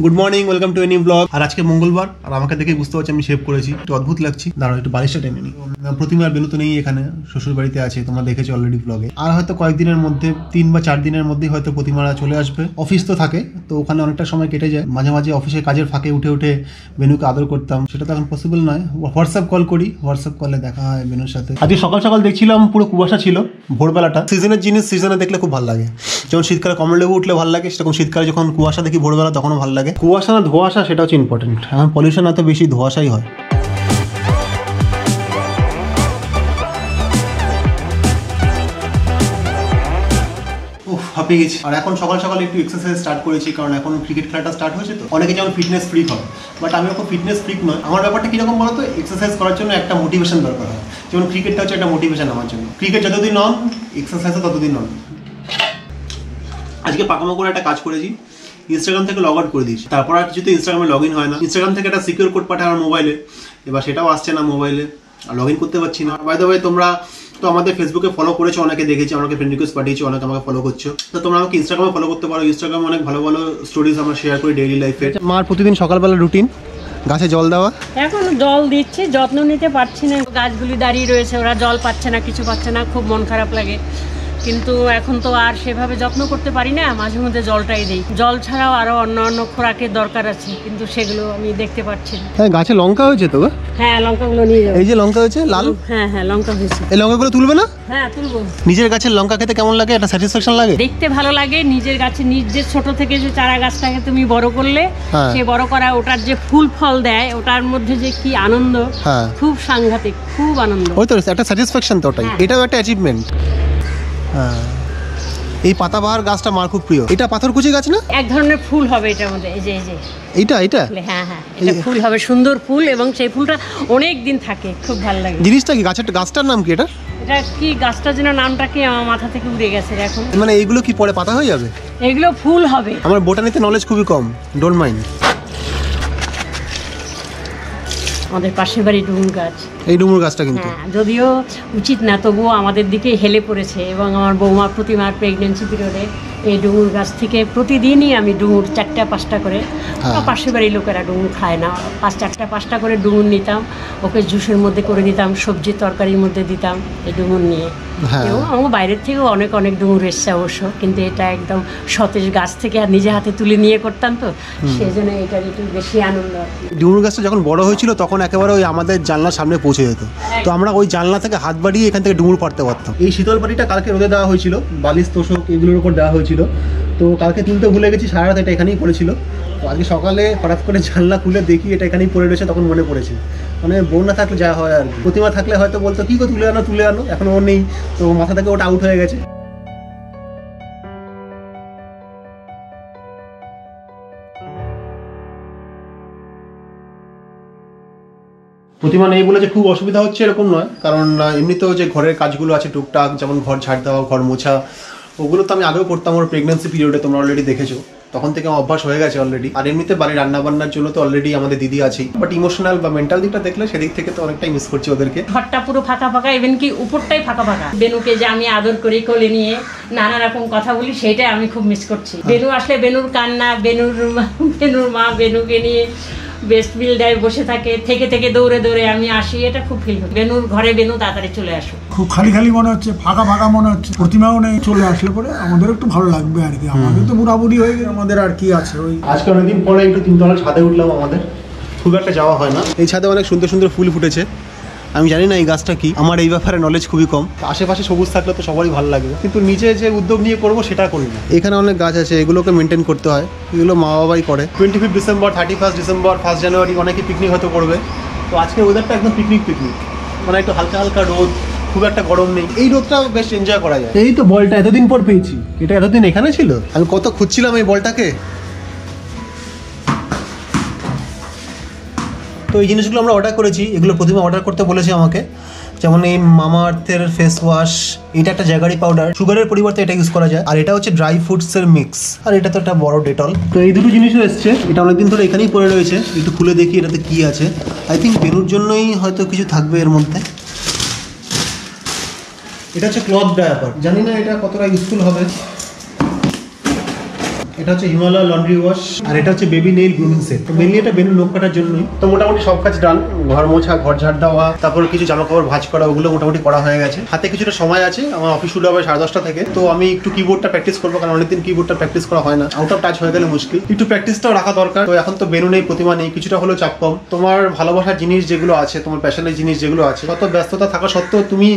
Good morning, welcome to a new blog. আর আজকে মঙ্গলবার, আর আমাকে দেখে বুঝতে পারছি আমি শেভ করেছি, একটু অদ্ভুত লাগছি। দাঁড়াও একটু বালিশটা টেনে নিই। প্রতিমা আর বেনু তো নেই এখানে, শ্বশুর বাড়িতে আছে, তোমরা দেখেছো অলরেডি ব্লগে। আর হয়তো কয়েকদিনের মধ্যে 3 বা 4 দিনের মধ্যেই হয়তো প্রতিমারা চলে আসবে। অফিস তো থাকে, তো ওখানে অনেকটা সময় কেটে যায়। মাঝে মাঝে অফিসের কাজের ফাঁকে উঠে উঠে বেনুকে আদর করতাম, সেটা তো এখন পসিবল নয়। হোয়াটসঅ্যাপ কল করি, হোয়াটসঅ্যাপ কলে দেখা হয় বেনুর সাথে। আজকে সকাল সকাল দেখছিলাম পুরো কুয়াশা ছিল, ভোরবেলাটা। সিজনের জিনিস সিজনে দেখলে খুব ভালো লাগে। যেমন শীতকালে কমলালেবু উঠলে ভালো লাগে, সেরকম শীতকালে যখন কুয়াশা দেখি ভোরবেলা তখনও ভালো লাগে। কুয়াশা না ধোঁয়াশা সেটা হচ্ছে ইম্পর্টেন্ট। এখন পলিউশন এত বেশি, ধোঁয়াশাই হয়। হাঁপিয়ে গেছি। আর এখন সকাল সকাল একটু এক্সারসাইজ স্টার্ট করেছি, কারণ এখন ক্রিকেট খেলাটা স্টার্ট হয়েছে। তো অনেকে যেমন ফিটনেস ফ্রিক হয়, বাট আমি এখন ফিটনেস ফ্রিক নয়। আমার ব্যাপারটা কীরকম বলো তো, এক্সারসাইজ করার জন্য একটা মোটিভেশন দরকার হয়। যেমন ক্রিকেটটা হচ্ছে একটা মোটিভেশন আমার জন্য। ক্রিকেট যতদিন নন, এক্সারসাইজও ততদিন নন। আজকে পাকামো করে একটা কাজ করেছি, ইনস্টাগ্রাম থেকে লগ আউট করে দিয়েছি। তারপর আর কিছুতে ইনস্টাগ্রামে লগ ইন হয় না। ইনস্টাগ্রাম থেকে একটা সিকিউর কোড পাঠায় আমার মোবাইলে, এবার সেটাও আসছে না মোবাইলে, আর লগ ইন করতে পারছি না। বাই দ্য ওয়ে, তোমরা তো আমাদের ফেসবুকে ফলো করেছো, অনেকে দেখেছি, আমাকে ফ্রেন্ড রিকোয়েস্ট পাঠিয়েছো, অনেকে আমাকে ফলো করছো। তো তোমরা আমাকে ইনস্টাগ্রামে ফলো করতে পারো। ইনস্টাগ্রামে অনেক ভালো ভালো স্টোরিজ আমরা শেয়ার করি ডেইলি লাইফে। মার প্রতিদিন সকালবেলা রুটিন, গাছে জল দেওয়া। এখন জল দিচ্ছি, যত্ন নিতে পারছি না। গাছগুলি দাঁড়িয়ে রয়েছে, ওরা জল পাচ্ছে না, কিছু পাচ্ছে না, খুব মন খারাপ লাগে। কিন্তু এখন তো আর সেভাবে যত্ন করতে পারি না, মাঝে মধ্যে জলটাই দিই। জল ছাড়াও আরো অন্য খোরাকের দরকার আছে, কিন্তু সেগুলো আমি দেখতে পাচ্ছি না। হ্যাঁ, গাছে লঙ্কা হয়েছে তো? হ্যাঁ, লঙ্কাগুলো নিয়ে যাবো। এই যে লঙ্কা হয়েছে লাল। হ্যাঁ হ্যাঁ, লঙ্কা হয়েছে। এই লঙ্কাগুলো তুলবে না? হ্যাঁ, তুলবো। নিজের গাছের লঙ্কা খেতে কেমন লাগে? একটা স্যাটিসফ্যাকশন লাগে, দেখতে ভালো লাগে। নিজের গাছে, নিজের ছোট থেকে যে চারা গাছটাকে তুমি বড় করলে, সে বড় করা, ওটার যে ফুল ফল দেয়, ওটার মধ্যে যে কি আনন্দ, খুব সাংঘাতিক, খুব আনন্দ। ওই তো একটা স্যাটিসফ্যাকশন তো, ওটাই। এটাও একটা অ্যাচিভমেন্ট। হ্যাঁ, এই পাতাবাহার গাছটা আমার খুব প্রিয়। এটা পাথরকুচি গাছ না? এক ধরনের ফুল হবে এটার মধ্যে, এই যে এইটা হ্যাঁ হ্যাঁ, এটা ফুল হবে, সুন্দর ফুল, এবং সেই ফুলটা অনেক দিন থাকে, খুব ভালো লাগে। জিনিসটা কি? গাছটার নাম কি? এটা কি গাছটা যেন, নামটা কি আমার মাথা থেকে উড়ে গেছে এখন। মানে এইগুলো কি পরে পাতা হয়ে যাবে? এগুলো ফুল হবে। আমার বোটানিতে নলেজ খুবই কম, ডোন্ট মাইন্ড। আমাদের পাশের বাড়ি ডুমুর গাছ, এই ডুমুর গাছটা কিন্তু যদিও উচিত না, তবুও আমাদের দিকে হেলে পড়েছে। এবং আমার বৌমা প্রতিমার প্রেগনেন্সি পিরিয়ডে এই ডুমুর গাছ থেকে প্রতিদিনই আমি ডুমুর 4-5টা করে, পাশের বাড়ির লোকেরা ডুমুর খায় না, 4-5টা করে ডুমুর নিতাম, ওকে জুসের মধ্যে করে দিতাম, সবজি তরকারির মধ্যে দিতাম এই ডুমুর নিয়ে। এবং আমার বাইরের থেকেও অনেক ডুমুর এসছে অবশ্য, কিন্তু এটা একদম সতেজ গাছ থেকে আর নিজে হাতে তুলে নিয়ে করতাম, তো সেই জন্য এটার একটু বেশি আনন্দ। ডুমুর গাছটা যখন বড় হয়েছিল তখন একেবারে ওই আমাদের জানলার সামনে পৌঁছে যেত, তো আমরা ওই জানলা থেকে হাত বাড়িয়ে এখান থেকে ডুমুর পাড়তে পারতাম। এই শীতল বাড়িটা কালকে রোদে দেওয়া হয়েছিল, বালিশ তোষক এগুলোর উপর দেওয়া হয়েছিল, তো কালকে তুলতে ভুলে গেছি, সারা রাত এটা এখানেই পড়েছিল। তো আজকে সকালে হঠাৎ করে জানলা খুলে দেখি এটা এখানেই পড়ে রয়েছে, তখন মনে পড়েছে। মানে বোন না থাকলে যা হয় আর কি। প্রতিমা থাকলে হয়তো বলতো কি গো তুলে আনো, এখন ও নেই, তো মাথা থেকে ওটা আউট হয়ে গেছে। প্রতিমা নেই বলে যে খুব অসুবিধা হচ্ছে এরকম নয়, কারণ এমনিতেও যে ঘরের কাজগুলো আছে টুকটাক, যেমন ঘর ঝাড় দেওয়া, ঘর মোছা, ওগুলো তো আমি আগেও করতাম ওর প্রেগনেন্সি পিরিয়ডে, তোমরা অলরেডি দেখেছো, তখন থেকে আমার অভ্যাস হয়ে গেছে অলরেডি। আর এমনিতে বাড়ির রান্নাবান্নার জন্য তো অলরেডি আমাদের দিদি আছেই, বাট ইমোশনাল বা মেন্টাল দিকটা দেখলে সেদিক থেকে তো অনেকটাই মিস করছি ওদেরকে। ঘরটা পুরো ফাঁকা, ইভেন কি উপরটাই ফাঁকা। বেনুকে যে আমি আদর করি, কোলে নিয়ে নানা রকম কথা বলি, সেটাই আমি খুব মিস করছি। বেনু আসলে বেনুর কান্না, বেনুর মা বেনুকে নিয়ে বেস্ট বিল্ডায় বসে থেকে দৌড়ে আমি আসি, এটা খুব ফিল করি। বেনুর ঘরে বেনু তাড়াতাড়ি চলে আসো। খুব খালি মনে হচ্ছে, ফাঁকা মনে হচ্ছে। প্রতিমাও নেই, চলে আসলে পরে আমাদের একটু ভালো লাগবে আর কি। আমাদের তো বুড়াবুড়ি হয়ে গেছে, আমাদের আর কি আছে। ওই আজকে অনেকদিন পরে একটু 3তলার ছাদে উঠলাম, আমাদের খুব একটা যাওয়া হয় না। এই ছাদে অনেক সুন্দর সুন্দর ফুল ফুটেছে। আমি জানি না এই গাছটা কি, আমার এই ব্যাপারে নলেজ খুবই কম। আশেপাশে সবুজ থাকলে তো সবারই ভালো লাগবে, কিন্তু নিজে যে উদ্যোগ নিয়ে করবো সেটা করি না। এখানে অনেক গাছ আছে, এগুলোকে মেনটেন করতে হয়, এগুলো মা বাবাই করে। 25 ডিসেম্বর, 31 ডিসেম্বর, 1 জানুয়ারি অনেকে পিকনিক হয়তো করবে। তো আজকে ওয়েদারটা একদম পিকনিক, মানে একটু হালকা রোদ, খুব একটা গরম নেই। এই রোদটা বেশ এনজয় করা যায়। এই তো বলটা এতদিন পর পেয়েছি, এটা এতদিন এখানে ছিল, আমি কত খুঁজছিলাম এই বলটাকে। তো এই জিনিসগুলো আমরা অর্ডার করেছি, এগুলো প্রথমে অর্ডার করতে বলেছে আমাকে। যেমন এই মামা আর্থের ফেস ওয়াশ, এটা একটা জাগারি পাউডার, সুগারের পরিবর্তে এটা ইউজ করা যায়। আর এটা হচ্ছে ড্রাই ফ্রুটসের মিক্স, আর এটা তো একটা বড় ডেটল। তো এই দুটো জিনিসও এসছে, এটা অনেকদিন ধরে এখানেই পড়ে রয়েছে, একটু খুলে দেখি এটাতে কি আছে। আই থিঙ্ক বেনুর জন্যই হয়তো কিছু থাকবে এর মধ্যে। এটা হচ্ছে ক্লথ ডায়াপার, জানি না এটা কতটা ইউজফুল হবে। এটা হচ্ছে হিমালয় লন্ড্রি ওয়াশ, আর এটা হচ্ছে বেবি নেইল গ্রুমিং সেট। তো মেনলি এটা বেনুর নখ কাটার জন্যই। তো মোটামুটি সব কাজ ডান, ঘর মোছা, ঘর ঝাড় দেওয়া, তারপর কিছু জামা কাপড় ভাঁজ করা, ওগুলো মোটামুটি করা হয়ে গেছে। হাতে কিছুটা সময় আছে, আমার অফিস শুরু হবে 10:30 থেকে। তো আমি একটু কিবোর্ডটা প্র্যাকটিস করবো, কারণ অনেকদিন কিবোর্ডটা প্র্যাকটিস করা হয় না, আউট অফ টাচ হয়ে গেলে মুশকিল। একটু প্র্যাকটিসটাও রাখা দরকার। তো এখন তো বেনু নেই, প্রতিমা নেই, কিছুটা হলেও চাপ কম। তোমার ভালোবাসার জিনিস যেগুলো আছে, তোমার প্যাশনের জিনিস যেগুলো আছে, কত ব্যস্ততা থাকা সত্ত্বেও তুমি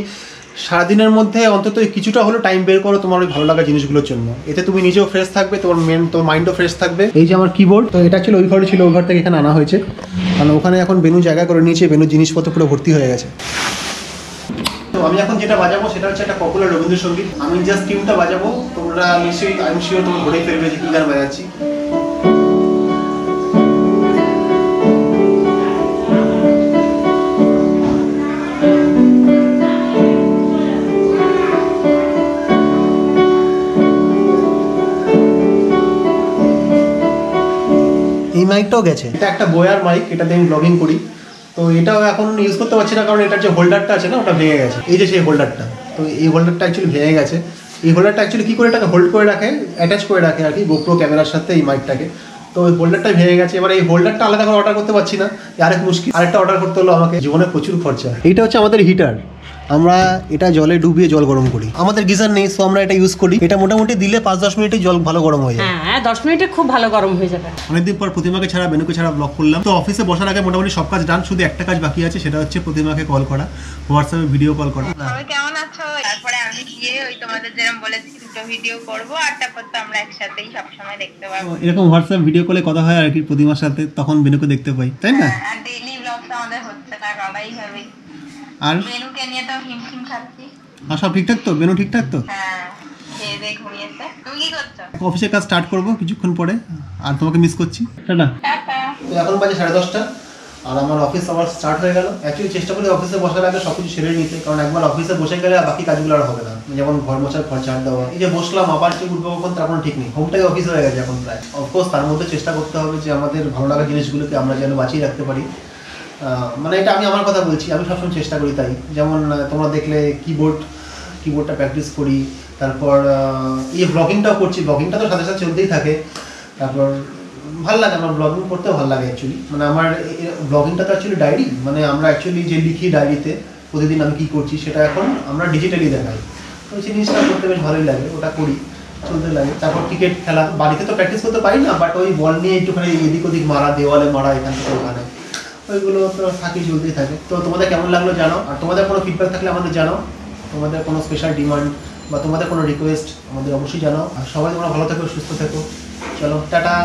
সারাদিনের মধ্যে অন্তত কিছুটা হলো টাইম বের করো তোমার ওই ভালো লাগা জিনিসগুলোর জন্য। এতে তুমি নিজেও ফ্রেশ থাকবে, তোমার মাইন্ডও ফ্রেশ থাকবে। এই যে আমার কিবোর্ড, তো এটা ছিল ওই ঘরে ছিল, ওই ঘর থেকে এখানে আনা হয়েছে, কারণ ওখানে এখন বেনু জায়গা করে নিয়েছে, বেনু জিনিসপত্র পুরো ভর্তি হয়ে গেছে। তো আমি এখন যেটা বাজাবো সেটা হচ্ছে একটা পপুলার রবীন্দ্রসঙ্গীত। আমি জাস্ট টিউনটা বাজাবো, তোমরা নিশ্চয়ই আই এম শিওর তোমরা ধরেই ফেলবে যে কি গান বাজাচ্ছি। এই মাইকটাও গেছে, এটা একটা বয়ার মাইক, এটা দিয়ে আমি ব্লগিং করি। তো এটাও এখন ইউজ করতে পারছি না, কারণ এটার যে হোল্ডারটা আছে না, ওটা ভেঙে গেছে। এই যে সেই হোল্ডারটা, তো এই হোল্ডারটা অ্যাকচুয়ালি ভেঙে গেছে। এই হোল্ডারটা অ্যাকচুয়ালি কী করে এটাকে হোল্ড করে রাখে, অ্যাটাচ করে রাখে আর কি গোপ্রো ক্যামেরার সাথে এই মাইকটাকে। তো ওই হোল্ডারটা ভেঙে গেছে। এবার এই হোল্ডারটা আলাদা করে অর্ডার করতে পারছি না, আরেক মুশকিল। আরেকটা অর্ডার করতে হলো আমাকে, জীবনে প্রচুর খরচা। এইটা হচ্ছে আমাদের হিটার, আমরা এটা জলে ডুবিয়ে জল গরম করি। আমাদের গিজার নেই, সো আমরা এটা ইউজ করি। এটা মোটামুটি দিলে 5-10 মিনিটে জল ভালো গরম হয়ে যায়। হ্যাঁ, 10 মিনিটে খুব ভালো গরম হয়ে যাবে। অনেকদিন পর প্রতিমাকে ছাড়া, বেনুকে ছাড়া ব্লগ করলাম। তো অফিসে বসার আগে মোটামুটি সব কাজ ডান, শুধু একটা কাজ বাকি আছে, সেটা হচ্ছে প্রতিমাকে কল করা, হোয়াটসঅ্যাপে ভিডিও কল করা। সবাই কেমন আছো? তারপরে আমি গিয়ে ওই তোমাদের যেরকম বলেছি দুটো ভিডিও করবো, আর তারপর তো আমরা একসাথেই সবসময় দেখতে পাবো। এরকম হোয়াটসঅ্যাপ ভিডিও কলে কথা হয় আর কি প্রতিমার সাথে, তখন বেনুকে দেখতে পাই, তাই না? আর ডেইলি ব্লগটা আমাদের হচ্ছে না, করাই হবে। আর মেনুকে নিয়ে তো হিমশিম খাচ্ছি। আর সব ঠিকঠাক তো? বেনু ঠিকঠাক তো? হ্যাঁ, খেয়ে দিয়ে ঘুমিয়েছে। তুমি কি করছো? অফিসের কাজ স্টার্ট করবো কিছুক্ষণ পরে, আর তোমাকে মিস করছি। টাটা। টাটা। তো এখন বাজে 10:30, আর আমার অফিস আবার স্টার্ট হয়ে গেল। অ্যাকচুয়ালি চেষ্টা করি অফিসে বসার আগে সব কিছু সেরে নিতে, কারণ একবার অফিসে বসে গেলে আর বাকি কাজগুলো আর হবে না। যেমন ঘর মোছা, ঘর ঝাড় দেওয়া, এই যে বসলাম আবার যে উঠবো কখন তার কোনো ঠিক নেই। হোমটাই অফিস হয়ে গেছে এখন প্রায়। অফকোর্স তার মধ্যে চেষ্টা করতে হবে যে আমাদের ভালো লাগা জিনিসগুলোকে আমরা যেন বাঁচিয়ে রাখতে পারি। মানে এটা আমি আমার কথা বলছি, আমি সবসময় চেষ্টা করি তাই। যেমন তোমরা দেখলে কিবোর্ডটা প্র্যাকটিস করি, তারপর এই ব্লগিংটাও করছি। ব্লগিংটা তো সাথে সাথে চলতেই থাকে। তারপর ভালো লাগে, আমার ব্লগিং করতেও ভালো লাগে অ্যাকচুয়ালি। মানে আমার ব্লগিংটা তো অ্যাকচুয়ালি ডায়েরি, মানে আমরা অ্যাকচুয়ালি যে লিখি ডায়েরিতে প্রতিদিন আমি কী করছি, সেটা এখন আমরা ডিজিটালি দেখাই। তো সেই জিনিসটা করতে বেশ ভালোই লাগে, ওটা করি, চলতে লাগে। তারপর ক্রিকেট খেলা, বাড়িতে তো প্র্যাকটিস করতে পারি না, বাট ওই বল নিয়ে একটুখানি এদিক ওদিক মারা, দেওয়ালে মারা, এখান থেকে ওখানে, ওইগুলো তো থাকি, চলতেই থাকে। তো তোমাদের কেমন লাগলো জানাও, আর তোমাদের কোনো ফিডব্যাক থাকলে আমাদের জানাও, তোমাদের কোনো স্পেশাল ডিমান্ড বা তোমাদের কোনো রিকোয়েস্ট আমাদের অবশ্যই জানাও। আর সবাই তোমরা ভালো থেকো, সুস্থ থেকো। চলো টাটা।